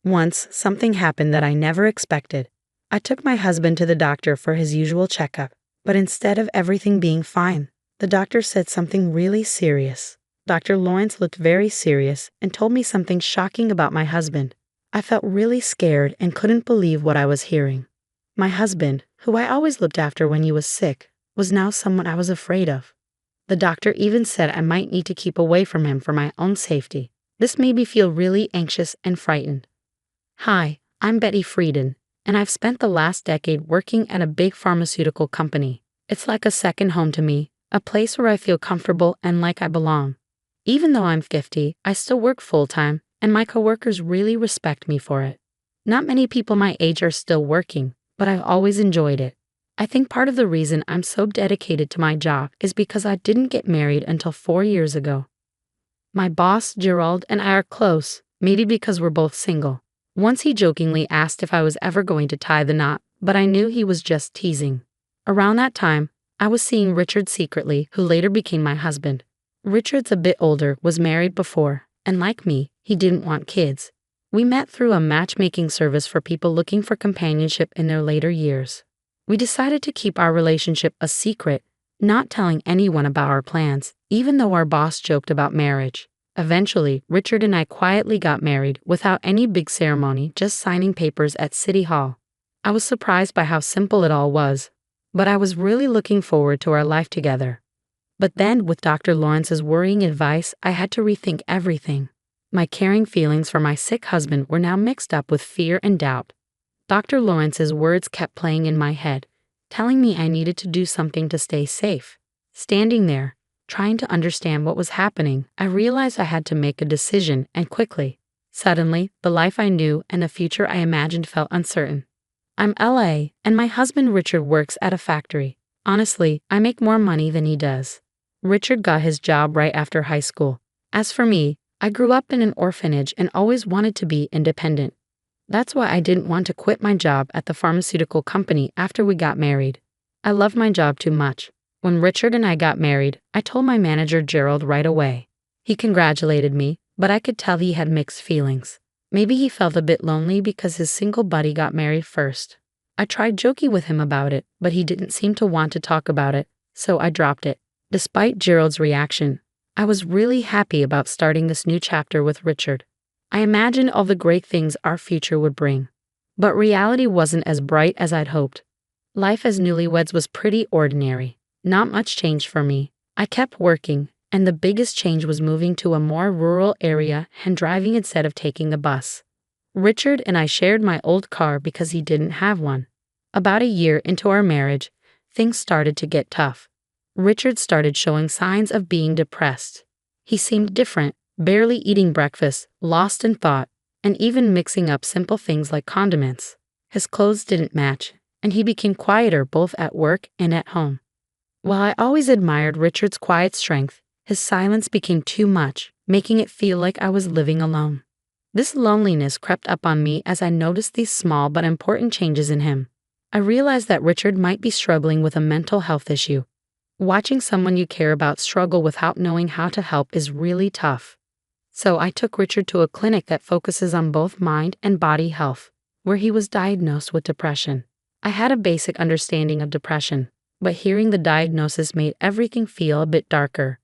Once, something happened that I never expected. I took my husband to the doctor for his usual checkup, but instead of everything being fine, the doctor said something really serious. Dr. Lawrence looked very serious and told me something shocking about my husband. I felt really scared and couldn't believe what I was hearing. My husband, who I always looked after when he was sick, was now someone I was afraid of. The doctor even said I might need to keep away from him for my own safety. This made me feel really anxious and frightened. Hi, I'm Betty Frieden, and I've spent the last decade working at a big pharmaceutical company. It's like a second home to me, a place where I feel comfortable and like I belong. Even though I'm 50, I still work full-time, and my coworkers really respect me for it. Not many people my age are still working, but I've always enjoyed it. I think part of the reason I'm so dedicated to my job is because I didn't get married until 4 years ago. My boss, Gerald, and I are close, maybe because we're both single. Once he jokingly asked if I was ever going to tie the knot, but I knew he was just teasing. Around that time, I was seeing Richard secretly, who later became my husband. Richard's a bit older, was married before, and like me, he didn't want kids. We met through a matchmaking service for people looking for companionship in their later years. We decided to keep our relationship a secret, not telling anyone about our plans, even though our boss joked about marriage. Eventually, Richard and I quietly got married without any big ceremony, just signing papers at City Hall. I was surprised by how simple it all was, but I was really looking forward to our life together. But then, with Dr. Lawrence's worrying advice, I had to rethink everything. My caring feelings for my sick husband were now mixed up with fear and doubt. Dr. Lawrence's words kept playing in my head, telling me I needed to do something to stay safe. Standing there, trying to understand what was happening, I realized I had to make a decision, and quickly. Suddenly, the life I knew and the future I imagined felt uncertain. I'm LA, and my husband Richard works at a factory. Honestly, I make more money than he does. Richard got his job right after high school. As for me, I grew up in an orphanage and always wanted to be independent. That's why I didn't want to quit my job at the pharmaceutical company after we got married. I loved my job too much. When Richard and I got married, I told my manager Gerald right away. He congratulated me, but I could tell he had mixed feelings. Maybe he felt a bit lonely because his single buddy got married first. I tried joking with him about it, but he didn't seem to want to talk about it, so I dropped it. Despite Gerald's reaction, I was really happy about starting this new chapter with Richard. I imagined all the great things our future would bring. But reality wasn't as bright as I'd hoped. Life as newlyweds was pretty ordinary. Not much changed for me. I kept working, and the biggest change was moving to a more rural area and driving instead of taking the bus. Richard and I shared my old car because he didn't have one. About a year into our marriage, things started to get tough. Richard started showing signs of being depressed. He seemed different, barely eating breakfast, lost in thought, and even mixing up simple things like condiments. His clothes didn't match, and he became quieter both at work and at home. While I always admired Richard's quiet strength, his silence became too much, making it feel like I was living alone. This loneliness crept up on me as I noticed these small but important changes in him. I realized that Richard might be struggling with a mental health issue. Watching someone you care about struggle without knowing how to help is really tough. So I took Richard to a clinic that focuses on both mind and body health, where he was diagnosed with depression. I had a basic understanding of depression, but hearing the diagnosis made everything feel a bit darker.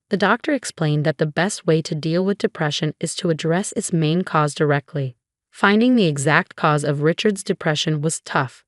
The doctor explained that the best way to deal with depression is to address its main cause directly. Finding the exact cause of Richard's depression was tough.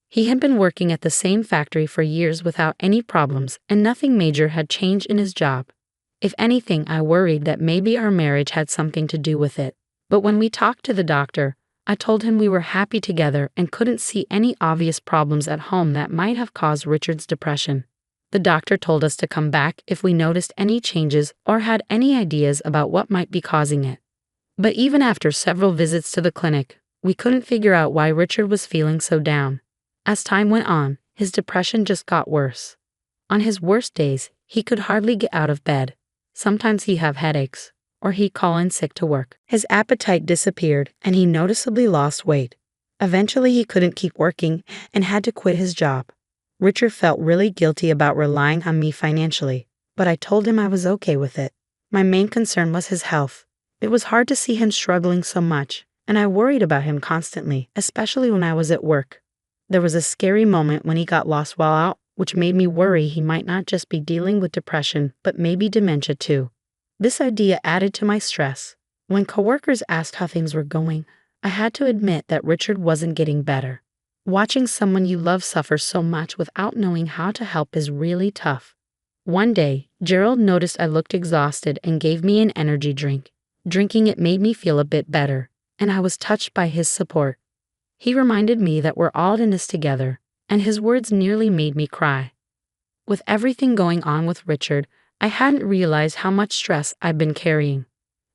He had been working at the same factory for years without any problems, and nothing major had changed in his job. If anything, I worried that maybe our marriage had something to do with it. But when we talked to the doctor, I told him we were happy together and couldn't see any obvious problems at home that might have caused Richard's depression. The doctor told us to come back if we noticed any changes or had any ideas about what might be causing it. But even after several visits to the clinic, we couldn't figure out why Richard was feeling so down. As time went on, his depression just got worse. On his worst days, he could hardly get out of bed. Sometimes he'd have headaches, or he'd call in sick to work. His appetite disappeared, and he noticeably lost weight. Eventually, he couldn't keep working and had to quit his job. Richard felt really guilty about relying on me financially, but I told him I was okay with it. My main concern was his health. It was hard to see him struggling so much, and I worried about him constantly, especially when I was at work. There was a scary moment when he got lost while out, which made me worry he might not just be dealing with depression, but maybe dementia too. This idea added to my stress. When coworkers asked how things were going, I had to admit that Richard wasn't getting better. Watching someone you love suffer so much without knowing how to help is really tough. One day, Gerald noticed I looked exhausted and gave me an energy drink. Drinking it made me feel a bit better, and I was touched by his support. He reminded me that we're all in this together, and his words nearly made me cry. With everything going on with Richard, I hadn't realized how much stress I'd been carrying.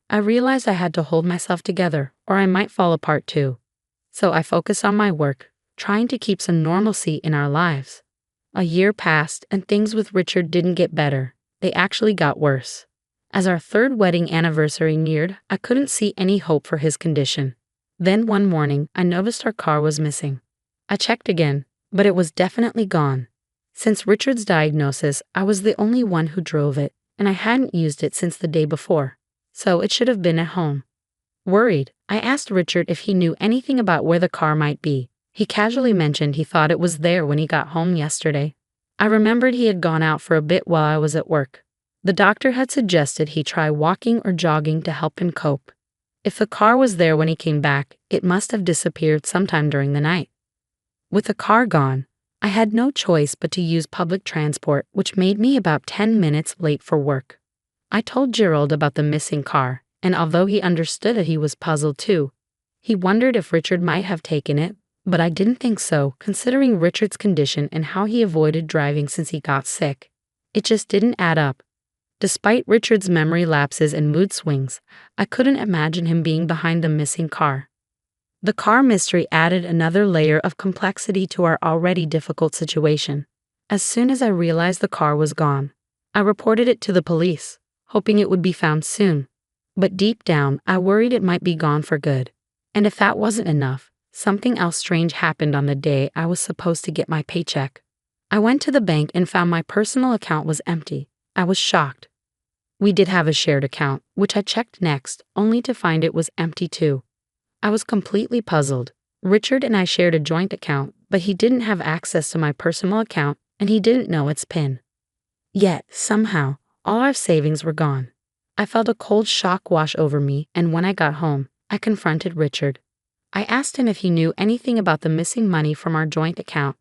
I realized I had to hold myself together, or I might fall apart too. So I focused on my work, trying to keep some normalcy in our lives. A year passed, and things with Richard didn't get better. They actually got worse. As our third wedding anniversary neared, I couldn't see any hope for his condition. Then one morning, I noticed our car was missing. I checked again, but it was definitely gone. Since Richard's diagnosis, I was the only one who drove it, and I hadn't used it since the day before, so it should have been at home. Worried, I asked Richard if he knew anything about where the car might be. He casually mentioned he thought it was there when he got home yesterday. I remembered he had gone out for a bit while I was at work. The doctor had suggested he try walking or jogging to help him cope. If the car was there when he came back, it must have disappeared sometime during the night. With the car gone, I had no choice but to use public transport, which made me about 10 minutes late for work. I told Gerald about the missing car, and although he understood it, he was puzzled too. He wondered if Richard might have taken it, but I didn't think so, considering Richard's condition and how he avoided driving since he got sick. It just didn't add up. Despite Richard's memory lapses and mood swings, I couldn't imagine him being behind the missing car. The car mystery added another layer of complexity to our already difficult situation. As soon as I realized the car was gone, I reported it to the police, hoping it would be found soon. But deep down, I worried it might be gone for good. And if that wasn't enough, something else strange happened on the day I was supposed to get my paycheck. I went to the bank and found my personal account was empty. I was shocked. We did have a shared account, which I checked next, only to find it was empty too. I was completely puzzled. Richard and I shared a joint account, but he didn't have access to my personal account and he didn't know its PIN. Yet, somehow, all our savings were gone. I felt a cold shock wash over me, and when I got home, I confronted Richard. I asked him if he knew anything about the missing money from our joint account.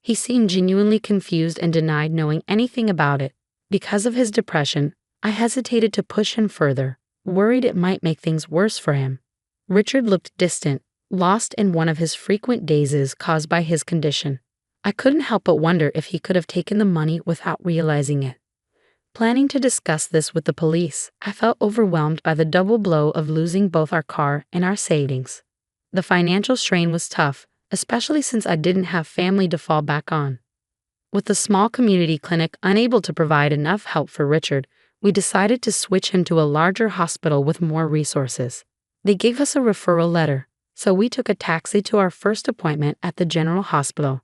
He seemed genuinely confused and denied knowing anything about it. Because of his depression, I hesitated to push him further, worried it might make things worse for him. Richard looked distant, lost in one of his frequent dazes caused by his condition. I couldn't help but wonder if he could have taken the money without realizing it. Planning to discuss this with the police, I felt overwhelmed by the double blow of losing both our car and our savings. The financial strain was tough, especially since I didn't have family to fall back on. With the small community clinic unable to provide enough help for Richard, we decided to switch him to a larger hospital with more resources. They gave us a referral letter, so we took a taxi to our first appointment at the general hospital.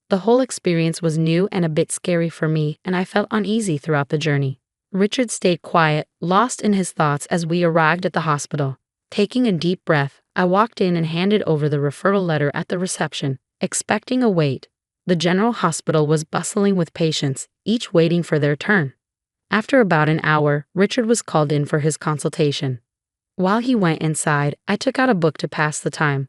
The whole experience was new and a bit scary for me, and I felt uneasy throughout the journey. Richard stayed quiet, lost in his thoughts as we arrived at the hospital. Taking a deep breath, I walked in and handed over the referral letter at the reception, expecting a wait. The general hospital was bustling with patients, each waiting for their turn. After about an hour, Richard was called in for his consultation. While he went inside, I took out a book to pass the time.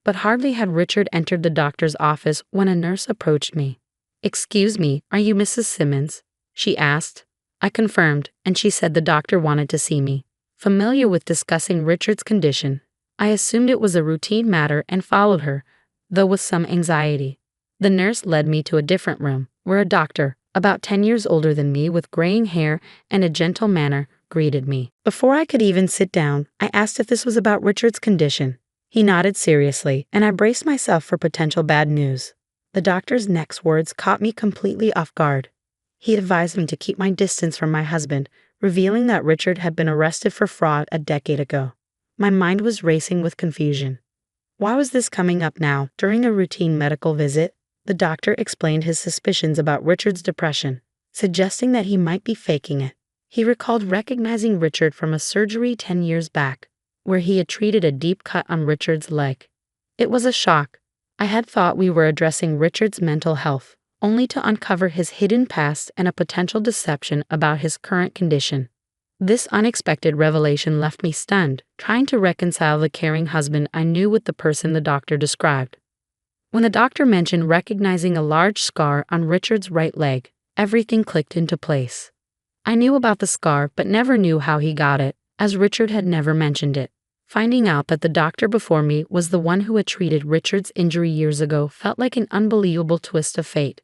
But hardly had Richard entered the doctor's office when a nurse approached me. "Excuse me, are you Mrs. Simmons?" she asked. I confirmed, and she said the doctor wanted to see me. Familiar with discussing Richard's condition, I assumed it was a routine matter and followed her, though with some anxiety. The nurse led me to a different room, where a doctor, about 10 years older than me with graying hair and a gentle manner, greeted me. Before I could even sit down, I asked if this was about Richard's condition. He nodded seriously, and I braced myself for potential bad news. The doctor's next words caught me completely off guard. He advised me to keep my distance from my husband, revealing that Richard had been arrested for fraud a decade ago. My mind was racing with confusion. Why was this coming up now, during a routine medical visit? The doctor explained his suspicions about Richard's depression, suggesting that he might be faking it. He recalled recognizing Richard from a surgery 10 years back. where he had treated a deep cut on Richard's leg. It was a shock. I had thought we were addressing Richard's mental health, only to uncover his hidden past and a potential deception about his current condition. This unexpected revelation left me stunned, trying to reconcile the caring husband I knew with the person the doctor described. When the doctor mentioned recognizing a large scar on Richard's right leg, everything clicked into place. I knew about the scar but never knew how he got it, as Richard had never mentioned it. Finding out that the doctor before me was the one who had treated Richard's injury years ago felt like an unbelievable twist of fate.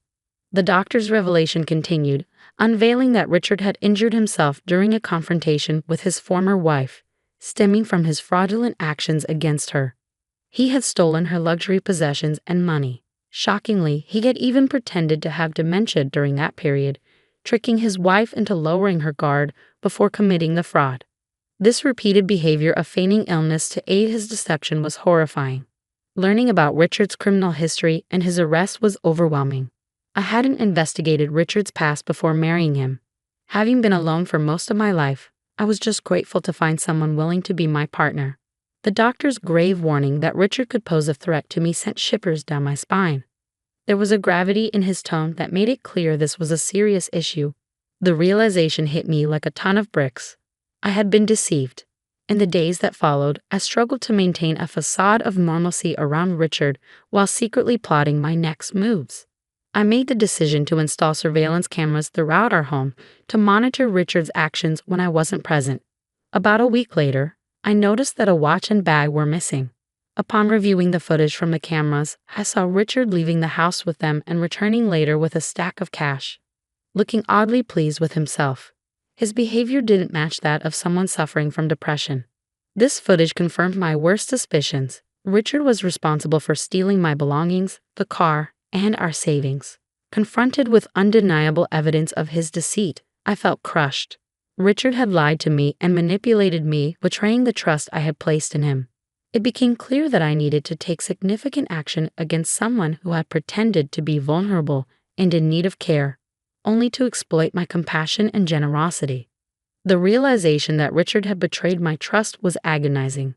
The doctor's revelation continued, unveiling that Richard had injured himself during a confrontation with his former wife, stemming from his fraudulent actions against her. He had stolen her luxury possessions and money. Shockingly, he had even pretended to have dementia during that period, tricking his wife into lowering her guard before committing the fraud. This repeated behavior of feigning illness to aid his deception was horrifying. Learning about Richard's criminal history and his arrest was overwhelming. I hadn't investigated Richard's past before marrying him. Having been alone for most of my life, I was just grateful to find someone willing to be my partner. The doctor's grave warning that Richard could pose a threat to me sent shivers down my spine. There was a gravity in his tone that made it clear this was a serious issue. The realization hit me like a ton of bricks. I had been deceived. In the days that followed, I struggled to maintain a facade of normalcy around Richard while secretly plotting my next moves. I made the decision to install surveillance cameras throughout our home to monitor Richard's actions when I wasn't present. About a week later, I noticed that a watch and bag were missing. Upon reviewing the footage from the cameras, I saw Richard leaving the house with them and returning later with a stack of cash, looking oddly pleased with himself. His behavior didn't match that of someone suffering from depression. This footage confirmed my worst suspicions. Richard was responsible for stealing my belongings, the car, and our savings. Confronted with undeniable evidence of his deceit, I felt crushed. Richard had lied to me and manipulated me, betraying the trust I had placed in him. It became clear that I needed to take significant action against someone who had pretended to be vulnerable and in need of care, only to exploit my compassion and generosity. The realization that Richard had betrayed my trust was agonizing.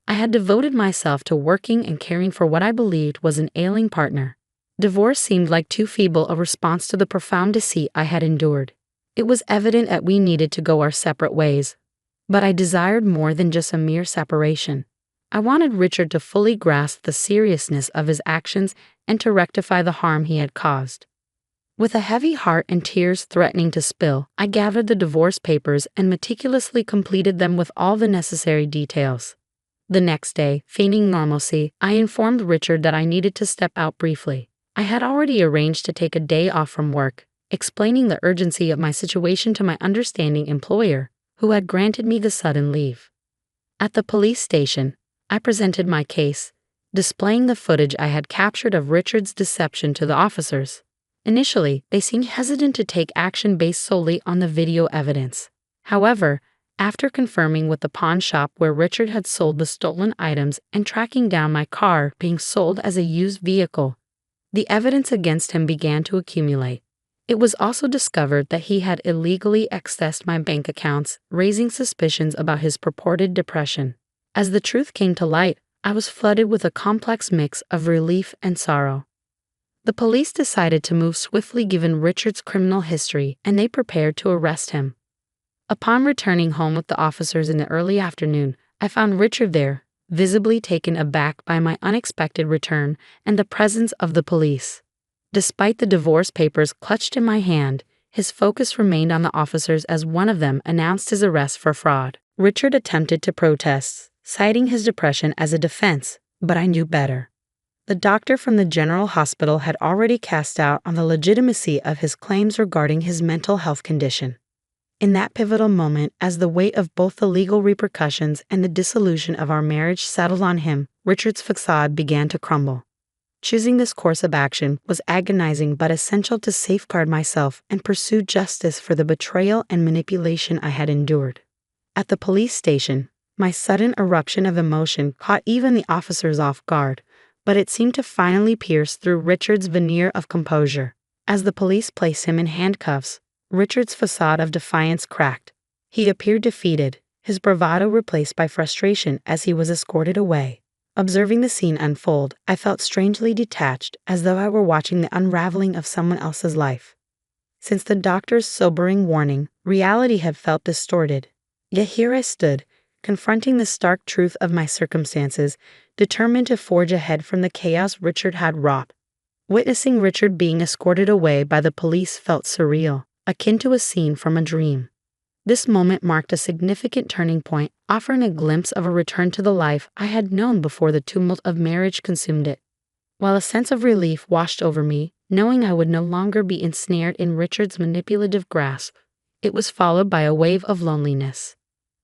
I had devoted myself to working and caring for what I believed was an ailing partner. Divorce seemed like too feeble a response to the profound deceit I had endured. It was evident that we needed to go our separate ways. But I desired more than just a mere separation. I wanted Richard to fully grasp the seriousness of his actions and to rectify the harm he had caused. With a heavy heart and tears threatening to spill, I gathered the divorce papers and meticulously completed them with all the necessary details. The next day, feigning normalcy, I informed Richard that I needed to step out briefly. I had already arranged to take a day off from work, explaining the urgency of my situation to my understanding employer, who had granted me the sudden leave. At the police station, I presented my case, displaying the footage I had captured of Richard's deception to the officers. Initially, they seemed hesitant to take action based solely on the video evidence. However, after confirming with the pawn shop where Richard had sold the stolen items and tracking down my car being sold as a used vehicle, the evidence against him began to accumulate. It was also discovered that he had illegally accessed my bank accounts, raising suspicions about his purported depression. As the truth came to light, I was flooded with a complex mix of relief and sorrow. The police decided to move swiftly given Richard's criminal history, and they prepared to arrest him. Upon returning home with the officers in the early afternoon, I found Richard there, visibly taken aback by my unexpected return and the presence of the police. Despite the divorce papers clutched in my hand, his focus remained on the officers as one of them announced his arrest for fraud. Richard attempted to protest, citing his depression as a defense, but I knew better. The doctor from the general hospital had already cast doubt on the legitimacy of his claims regarding his mental health condition. In that pivotal moment, as the weight of both the legal repercussions and the dissolution of our marriage settled on him, Richard's facade began to crumble. Choosing this course of action was agonizing but essential to safeguard myself and pursue justice for the betrayal and manipulation I had endured. At the police station, my sudden eruption of emotion caught even the officers off guard, but it seemed to finally pierce through Richard's veneer of composure. As the police placed him in handcuffs, Richard's facade of defiance cracked. He appeared defeated, his bravado replaced by frustration as he was escorted away. Observing the scene unfold, I felt strangely detached, as though I were watching the unraveling of someone else's life. Since the doctor's sobering warning, reality had felt distorted. Yet here I stood, confronting the stark truth of my circumstances, determined to forge ahead from the chaos Richard had wrought. Witnessing Richard being escorted away by the police felt surreal, akin to a scene from a dream. This moment marked a significant turning point, offering a glimpse of a return to the life I had known before the tumult of marriage consumed it. While a sense of relief washed over me, knowing I would no longer be ensnared in Richard's manipulative grasp, it was followed by a wave of loneliness.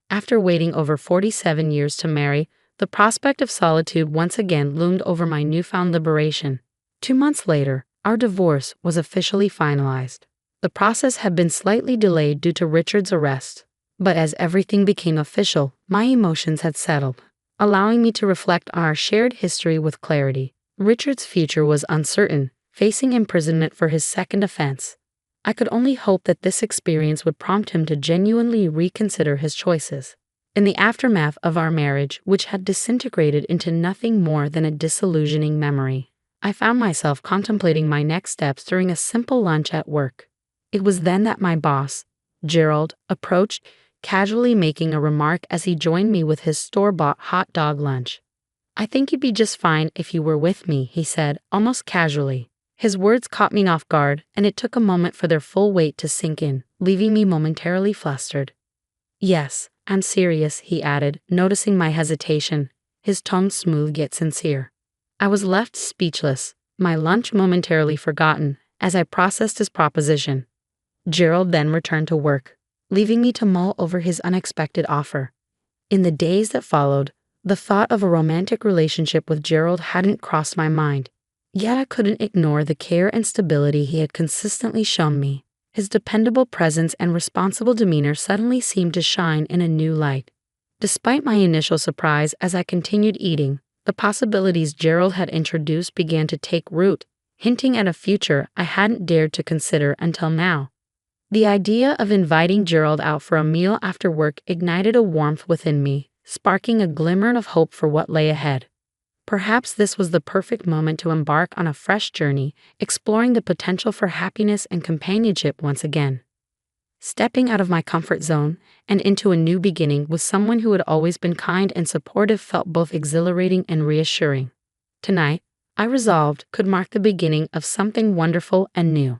After waiting over 47 years to marry, the prospect of solitude once again loomed over my newfound liberation. 2 months later, our divorce was officially finalized. The process had been slightly delayed due to Richard's arrest, but as everything became official, my emotions had settled, allowing me to reflect on our shared history with clarity. Richard's future was uncertain, facing imprisonment for his second offense. I could only hope that this experience would prompt him to genuinely reconsider his choices. In the aftermath of our marriage, which had disintegrated into nothing more than a disillusioning memory, I found myself contemplating my next steps during a simple lunch at work. It was then that my boss, Gerald, approached, casually making a remark as he joined me with his store-bought hot dog lunch. "I think you'd be just fine if you were with me," he said, almost casually. His words caught me off guard, and it took a moment for their full weight to sink in, leaving me momentarily flustered. "Yes, I'm serious," he added, noticing my hesitation, his tone smooth yet sincere. I was left speechless, my lunch momentarily forgotten, as I processed his proposition. Gerald then returned to work, leaving me to mull over his unexpected offer. In the days that followed, the thought of a romantic relationship with Gerald hadn't crossed my mind, yet I couldn't ignore the care and stability he had consistently shown me. His dependable presence and responsible demeanor suddenly seemed to shine in a new light. Despite my initial surprise as I continued eating, the possibilities Gerald had introduced began to take root, hinting at a future I hadn't dared to consider until now. The idea of inviting Gerald out for a meal after work ignited a warmth within me, sparking a glimmer of hope for what lay ahead. Perhaps this was the perfect moment to embark on a fresh journey, exploring the potential for happiness and companionship once again. Stepping out of my comfort zone and into a new beginning with someone who had always been kind and supportive felt both exhilarating and reassuring. Tonight, I resolved, could mark the beginning of something wonderful and new.